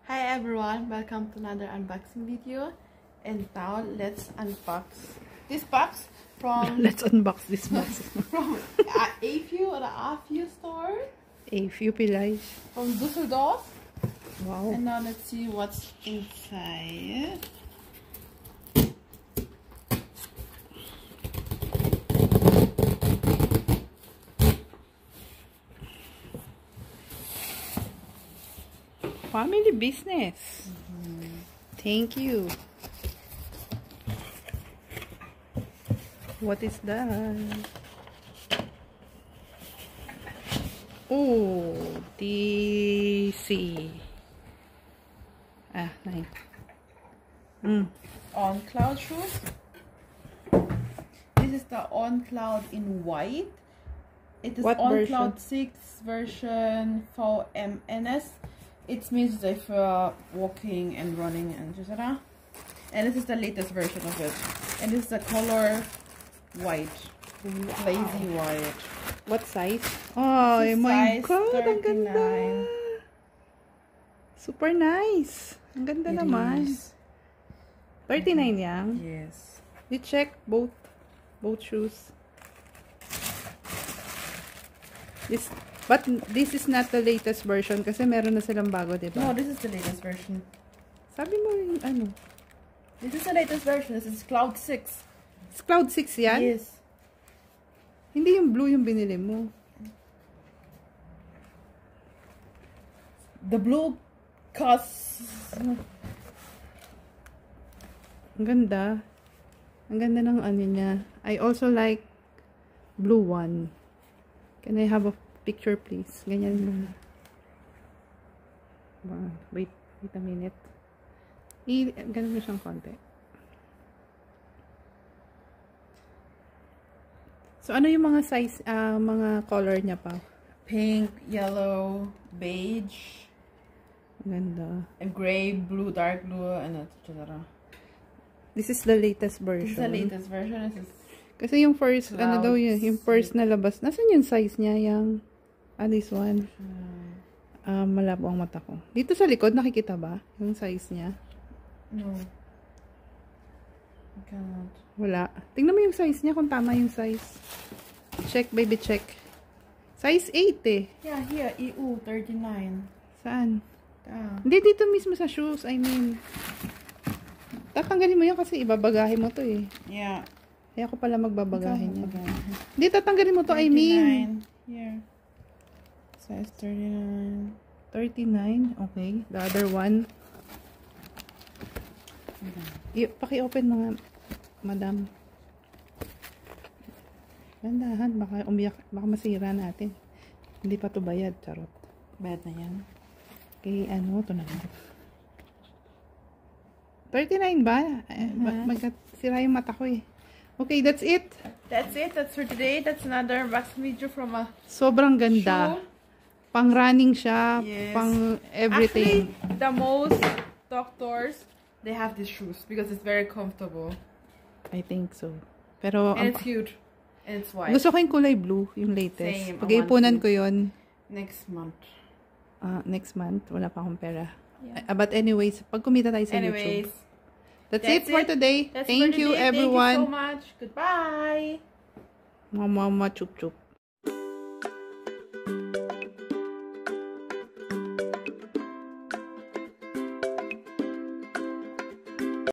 Hi everyone, welcome to another unboxing video. And now let's unbox this box from Let's unbox this box. from AFU or the AFU store. AFU Pilay. From Düsseldorf. Wow. And now let's see what's inside. Family business. Thank you. What is that? Oh, DC. Ah, nice. On Cloud shoes. This is the On Cloud in white. It is What On version? Cloud 6 version VMNS. It means that for walking and running and etc. And this is the latest version of it. And this is the color white. Wow. Lazy white. What size? Oh my Size God, ang ganda. 39. Super nice. Ang ganda It naman. is. 39 yan. Yes. We check both shoes. But this is not the latest version kasi meron na silang bago, diba? No, this is the latest version. Sabi mo yung ano? This is the latest version. This is Cloud 6. It's Cloud 6 yan? Yes. Hindi yung blue yung binili mo. The blue costs... Ang ganda. Ang ganda ng ano niya. I also like blue one. Can I have a picture please? Ganyan muna. Wait a minute. Ganun mo siyang konti. So, ano yung mga size, mga color niya pa? Pink, yellow, beige, Ganda. and gray, blue, dark blue, and etc. This is the latest This is version. the latest version. This is Kasi yung first, ano daw yun, yung first na labas. Nasaan yung size niya? Yung, this one. Malabo ang mata ko. Dito sa likod, nakikita ba? Yung size niya? no. I cannot. Wala. Tingnan mo yung size niya kung tama yung size. Check, baby, check. Size 8 eh. Yeah, here, EU 39. Saan? Ah. Hindi, dito mismo sa shoes. I mean, tatanggalin mo yan kasi ibabagahin mo to eh. Yeah. Kaya ako pala magbabagahin niya. Bagahin. Hindi, tatanggalin mo to, 39. I mean. Here. Size 39. 39, okay. The other one. Paki-open mo nga, madam. Gandahan, baka umiyak, baka masira natin. Hindi pa to bayad, charot. Bayad na yan. Okay, ano, ito na lang. 39 ba? Magkasira yung mata ko eh. Okay, that's it. That's it. That's for today. That's another unboxing video from a Sobrang ganda. shoe. Pang running siya, Yes. pang everything. Actually, the most doctors, they have these shoes because it's very comfortable. I think so. Pero, And it's cute. And it's white. gusto ko yung kulay blue, yung latest. Same, I Pag-iipunan want ko yun. Next month. Next month. Wala pa akong pera. Yeah. But anyways, pag kumita tayo sa Anyways, YouTube. That's it for today. That's Thank for you, today. everyone. Thank you so much. Goodbye. Mama, chup chup.